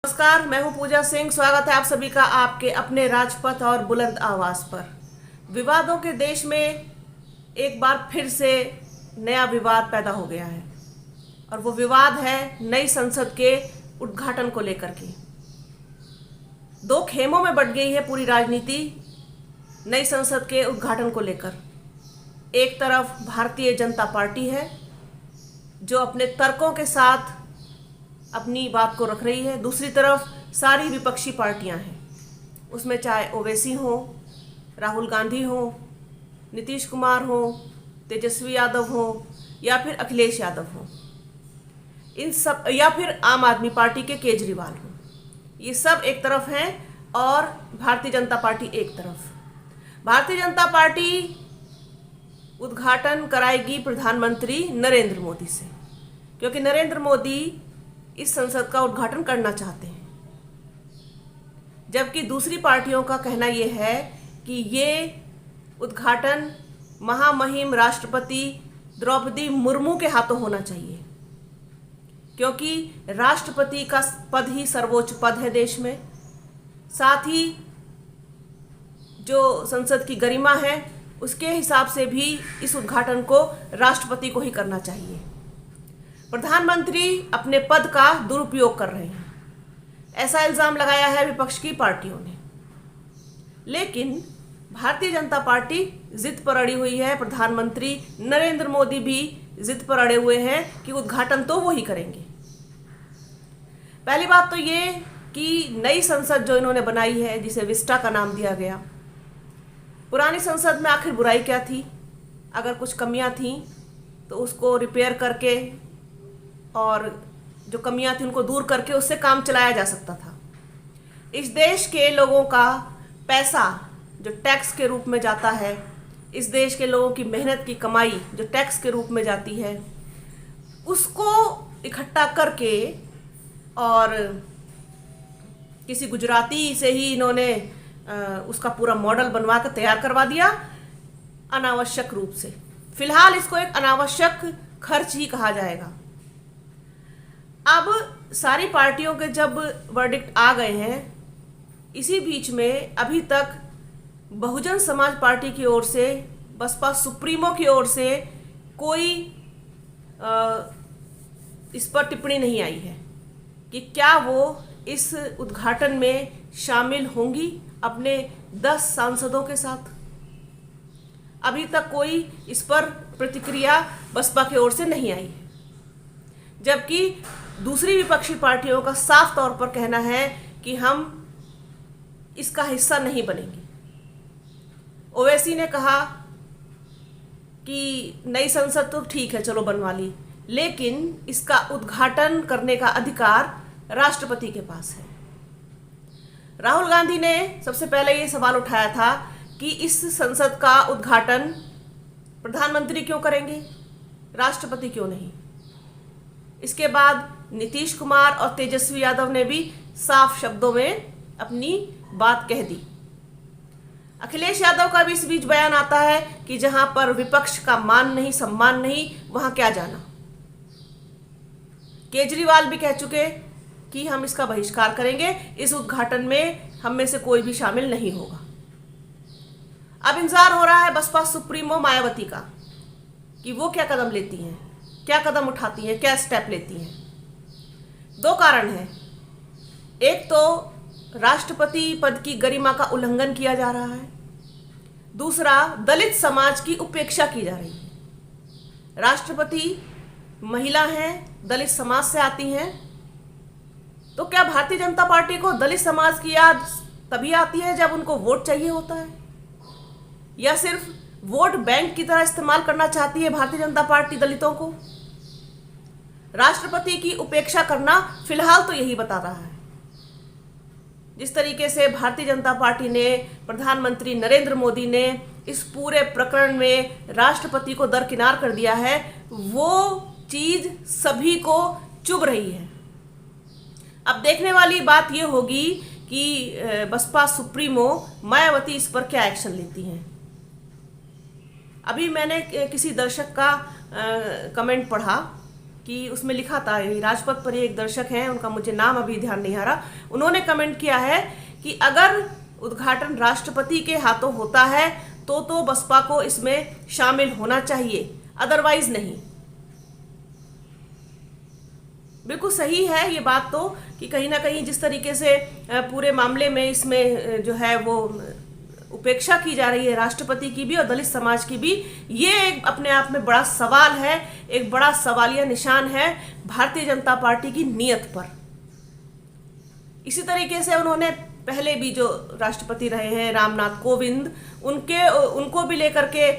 नमस्कार, मैं हूं पूजा सिंह। स्वागत है आप सभी का आपके अपने राजपथ और बुलंद आवाज पर। विवादों के देश में एक बार फिर से नया विवाद पैदा हो गया है और वो विवाद है नई संसद के उद्घाटन को लेकर के। दो खेमों में बंट गई है पूरी राजनीति नई संसद के उद्घाटन को लेकर। एक तरफ भारतीय जनता पार्टी है जो अपने तर्कों के साथ अपनी बात को रख रही है, दूसरी तरफ सारी विपक्षी पार्टियां हैं। उसमें चाहे ओवैसी हो, राहुल गांधी हो, नीतीश कुमार हो, तेजस्वी यादव हो या फिर अखिलेश यादव हो, इन सब या फिर आम आदमी पार्टी के केजरीवाल हो, ये सब एक तरफ हैं और भारतीय जनता पार्टी एक तरफ। भारतीय जनता पार्टी उद्घाटन कराएगी प्रधानमंत्री नरेंद्र मोदी से, क्योंकि नरेंद्र मोदी इस संसद का उद्घाटन करना चाहते हैं। जबकि दूसरी पार्टियों का कहना यह है कि ये उद्घाटन महामहिम राष्ट्रपति द्रौपदी मुर्मू के हाथों होना चाहिए, क्योंकि राष्ट्रपति का पद ही सर्वोच्च पद है देश में। साथ ही जो संसद की गरिमा है उसके हिसाब से भी इस उद्घाटन को राष्ट्रपति को ही करना चाहिए। प्रधानमंत्री अपने पद का दुरुपयोग कर रहे हैं, ऐसा इल्जाम लगाया है विपक्ष की पार्टियों ने। लेकिन भारतीय जनता पार्टी जिद पर अड़ी हुई है, प्रधानमंत्री नरेंद्र मोदी भी जिद पर अड़े हुए हैं कि उद्घाटन तो वो ही करेंगे। पहली बात तो ये कि नई संसद जो इन्होंने बनाई है, जिसे विस्टा का नाम दिया गया, पुरानी संसद में आखिर बुराई क्या थी? अगर कुछ कमियां थीं तो उसको रिपेयर करके और जो कमियां थी उनको दूर करके उससे काम चलाया जा सकता था। इस देश के लोगों का पैसा जो टैक्स के रूप में जाता है, इस देश के लोगों की मेहनत की कमाई जो टैक्स के रूप में जाती है, उसको इकट्ठा करके और किसी गुजराती से ही इन्होंने उसका पूरा मॉडल बनवा कर तैयार करवा दिया अनावश्यक रूप से। फिलहाल इसको एक अनावश्यक खर्च ही कहा जाएगा। अब सारी पार्टियों के जब वर्डिक्ट आ गए हैं, इसी बीच में अभी तक बहुजन समाज पार्टी की ओर से, बसपा सुप्रीमो की ओर से कोई इस पर टिप्पणी नहीं आई है कि क्या वो इस उद्घाटन में शामिल होंगी अपने 10 सांसदों के साथ। अभी तक कोई इस पर प्रतिक्रिया बसपा की ओर से नहीं आई है, जबकि दूसरी विपक्षी पार्टियों का साफ तौर पर कहना है कि हम इसका हिस्सा नहीं बनेंगे। ओवैसी ने कहा कि नई संसद तो ठीक है, चलो बनवा ली, लेकिन इसका उद्घाटन करने का अधिकार राष्ट्रपति के पास है। राहुल गांधी ने सबसे पहले ये सवाल उठाया था कि इस संसद का उद्घाटन प्रधानमंत्री क्यों करेंगे, राष्ट्रपति क्यों नहीं। इसके बाद नीतीश कुमार और तेजस्वी यादव ने भी साफ शब्दों में अपनी बात कह दी। अखिलेश यादव का भी इस बीच बयान आता है कि जहां पर विपक्ष का मान नहीं, सम्मान नहीं, वहां क्या जाना। केजरीवाल भी कह चुके कि हम इसका बहिष्कार करेंगे, इस उद्घाटन में हम में से कोई भी शामिल नहीं होगा। अब इंतजार हो रहा है बसपा सुप्रीमो मायावती का कि वो क्या कदम लेती हैं, क्या कदम उठाती हैं, क्या स्टेप लेती हैं। दो कारण हैं। एक तो राष्ट्रपति पद की गरिमा का उल्लंघन किया जा रहा है, दूसरा दलित समाज की उपेक्षा की जा रही है। राष्ट्रपति महिला हैं, दलित समाज से आती हैं, तो क्या भारतीय जनता पार्टी को दलित समाज की याद तभी आती है जब उनको वोट चाहिए होता है, या सिर्फ वोट बैंक की तरह इस्तेमाल करना चाहती है भारतीय जनता पार्टी दलितों को? राष्ट्रपति की उपेक्षा करना फिलहाल तो यही बता रहा है। जिस तरीके से भारतीय जनता पार्टी ने, प्रधानमंत्री नरेंद्र मोदी ने इस पूरे प्रकरण में राष्ट्रपति को दरकिनार कर दिया है, वो चीज सभी को चुभ रही है। अब देखने वाली बात यह होगी कि बसपा सुप्रीमो मायावती इस पर क्या एक्शन लेती हैं। अभी मैंने किसी दर्शक का कमेंट पढ़ा कि उसमें लिखा था, राजपथ पर एक दर्शक हैं, उनका मुझे नाम अभी ध्यान नहीं आ रहा, उन्होंने कमेंट किया है कि अगर उद्घाटन राष्ट्रपति के हाथों होता है तो बसपा को इसमें शामिल होना चाहिए, अदरवाइज नहीं। बिल्कुल सही है ये बात तो, कि कहीं ना कहीं जिस तरीके से पूरे मामले में इसमें जो है वो उपेक्षा की जा रही है राष्ट्रपति की भी और दलित समाज की भी, ये एक अपने आप में बड़ा सवाल है, एक बड़ा सवालिया निशान है भारतीय जनता पार्टी की नीयत पर। इसी तरीके से उन्होंने पहले भी जो राष्ट्रपति रहे हैं रामनाथ कोविंद, उनको भी लेकर के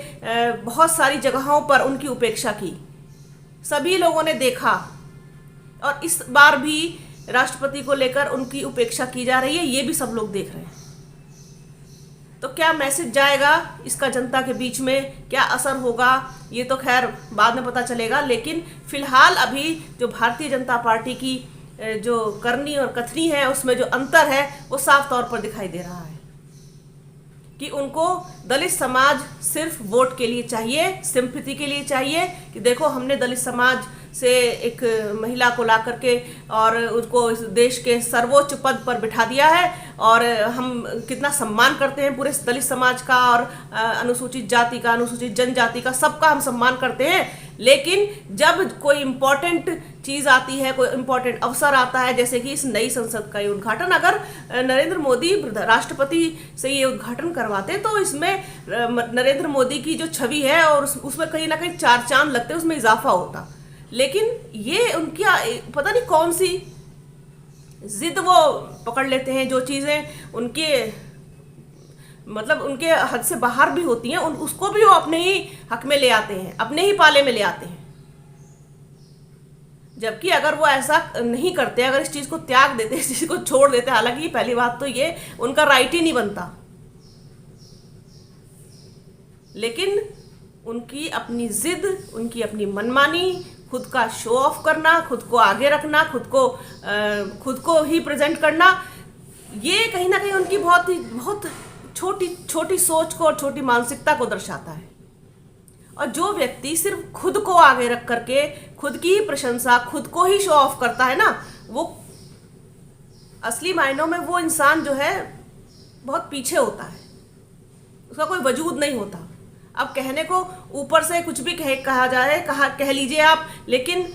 बहुत सारी जगहों पर उनकी उपेक्षा की, सभी लोगों ने देखा, और इस बार भी राष्ट्रपति को लेकर उनकी उपेक्षा की जा रही है, ये भी सब लोग देख रहे हैं। तो क्या मैसेज जाएगा इसका जनता के बीच में, क्या असर होगा, ये तो खैर बाद में पता चलेगा। लेकिन फिलहाल अभी जो भारतीय जनता पार्टी की जो करनी और कथनी है, उसमें जो अंतर है वो साफ तौर पर दिखाई दे रहा है कि उनको दलित समाज सिर्फ वोट के लिए चाहिए, सिंपैथी के लिए चाहिए, कि देखो हमने दलित समाज से एक महिला को ला करके और उसको इस देश के सर्वोच्च पद पर बिठा दिया है, और हम कितना सम्मान करते हैं पूरे दलित समाज का, और अनुसूचित जाति का, अनुसूचित जनजाति का, सबका हम सम्मान करते हैं। लेकिन जब कोई इम्पोर्टेंट चीज़ आती है, कोई इम्पोर्टेंट अवसर आता है, जैसे कि इस नई संसद का ये उद्घाटन, अगर नरेंद्र मोदी राष्ट्रपति से ये उद्घाटन करवाते तो इसमें नरेंद्र मोदी की जो छवि है और उसमें कहीं ना कहीं चार चांद लगते, उसमें इजाफा होता। लेकिन ये उनकी पता नहीं कौन सी जिद वो पकड़ लेते हैं, जो चीज़ें उनके मतलब उनके हद से बाहर भी होती हैं, उसको भी वो अपने ही हक में ले आते हैं, अपने ही पाले में ले आते हैं। जबकि अगर वो ऐसा नहीं करते, अगर इस चीज़ को त्याग देते, इस चीज़ को छोड़ देते, हालांकि पहली बात तो ये उनका राइट ही नहीं बनता, लेकिन उनकी अपनी जिद, उनकी अपनी मनमानी, खुद का शो ऑफ करना, खुद को आगे रखना, खुद को ही प्रेजेंट करना, ये कहीं ना कहीं उनकी बहुत छोटी सोच को और छोटी मानसिकता को दर्शाता है। और जो व्यक्ति सिर्फ खुद को आगे रख करके खुद की ही प्रशंसा, खुद को ही शो ऑफ करता है ना, वो असली मायनों में वो इंसान जो है बहुत पीछे होता है, उसका कोई वजूद नहीं होता। अब कहने को ऊपर से कुछ भी कहा जाए, कह लीजिए आप, लेकिन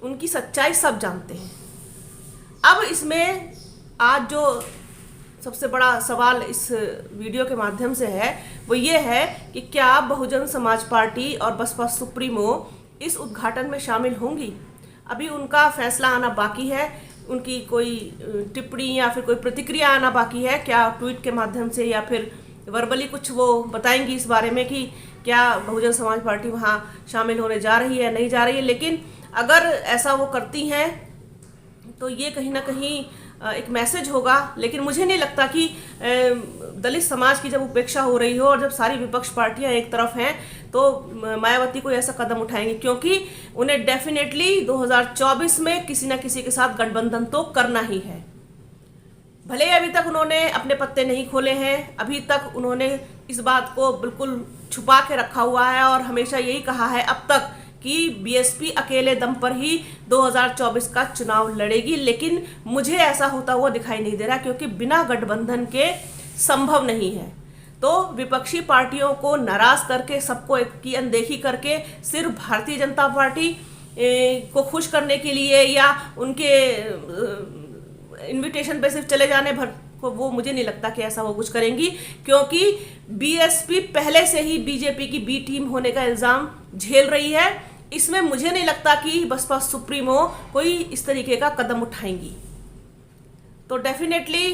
उनकी सच्चाई सब जानते हैं। अब इसमें आज जो सबसे बड़ा सवाल इस वीडियो के माध्यम से है वो ये है कि क्या बहुजन समाज पार्टी और बसपा सुप्रीमो इस उद्घाटन में शामिल होंगी। अभी उनका फैसला आना बाकी है, उनकी कोई टिप्पणी या फिर कोई प्रतिक्रिया आना बाकी है, क्या ट्वीट के माध्यम से या फिर वर्बली कुछ वो बताएंगी इस बारे में कि क्या बहुजन समाज पार्टी वहाँ शामिल होने जा रही है, नहीं जा रही है। लेकिन अगर ऐसा वो करती हैं तो ये कहीं ना कहीं एक मैसेज होगा। लेकिन मुझे नहीं लगता कि दलित समाज की जब उपेक्षा हो रही हो और जब सारी विपक्ष पार्टियां एक तरफ हैं तो मायावती कोई ऐसा कदम उठाएंगी, क्योंकि उन्हें डेफिनेटली 2024 में किसी न किसी के साथ गठबंधन तो करना ही है। भले अभी तक उन्होंने अपने पत्ते नहीं खोले हैं, अभी तक उन्होंने इस बात को बिल्कुल छुपा के रखा हुआ है और हमेशा यही कहा है अब तक कि बीएसपी अकेले दम पर ही 2024 का चुनाव लड़ेगी। लेकिन मुझे ऐसा होता हुआ दिखाई नहीं दे रहा, क्योंकि बिना गठबंधन के संभव नहीं है। तो विपक्षी पार्टियों को नाराज करके, सबको की अनदेखी करके, सिर्फ भारतीय जनता पार्टी को खुश करने के लिए या उनके इनविटेशन पे सिर्फ चले जाने भर को, वो मुझे नहीं लगता कि ऐसा वो कुछ करेंगी, क्योंकि बीएसपी पहले से ही बीजेपी की बी टीम होने का इल्जाम झेल रही है। इसमें मुझे नहीं लगता कि बसपा सुप्रीमो कोई इस तरीके का कदम उठाएंगी। तो डेफिनेटली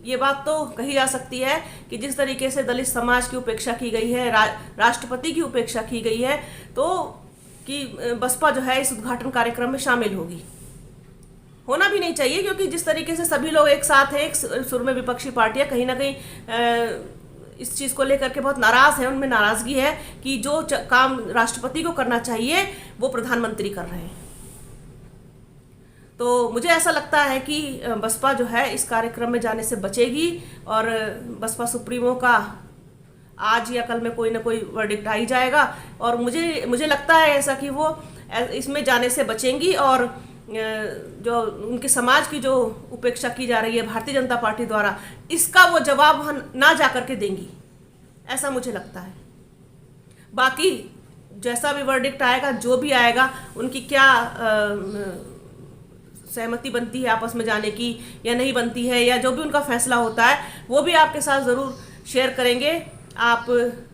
ये बात तो कही जा सकती है कि जिस तरीके से दलित समाज की उपेक्षा की गई है, राष्ट्रपति की उपेक्षा की गई है, तो कि बसपा जो है इस उद्घाटन कार्यक्रम में शामिल होगी। होना भी नहीं चाहिए, क्योंकि जिस तरीके से सभी लोग एक साथ हैं, एक सुर में विपक्षी पार्टियां कहीं ना कहीं इस चीज़ को लेकर के बहुत नाराज़ हैं, उनमें नाराज़गी है कि जो काम राष्ट्रपति को करना चाहिए वो प्रधानमंत्री कर रहे हैं। तो मुझे ऐसा लगता है कि बसपा जो है इस कार्यक्रम में जाने से बचेगी और बसपा सुप्रीमो का आज या कल में कोई ना कोई वर्डिक्ट आ ही जाएगा। और मुझे लगता है ऐसा कि वो इसमें जाने से बचेंगी और जो उनके समाज की जो उपेक्षा की जा रही है भारतीय जनता पार्टी द्वारा, इसका वो जवाब हम ना जा करके देंगी, ऐसा मुझे लगता है। बाकी जैसा भी वर्डिक्ट आएगा, जो भी आएगा, उनकी क्या सहमति बनती है आपस में जाने की या नहीं बनती है, या जो भी उनका फैसला होता है, वो भी आपके साथ ज़रूर शेयर करेंगे। आप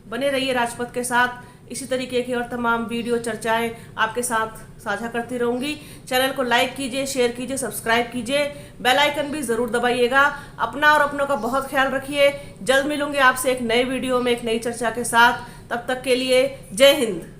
बने रहिए राजपथ के साथ, इसी तरीके की और तमाम वीडियो चर्चाएं आपके साथ साझा करती रहूँगी। चैनल को लाइक कीजिए, शेयर कीजिए, सब्सक्राइब कीजिए, बेल आइकन भी ज़रूर दबाइएगा। अपना और अपनों का बहुत ख्याल रखिए। जल्द मिलूंगे आपसे एक नए वीडियो में एक नई चर्चा के साथ। तब तक के लिए जय हिंद।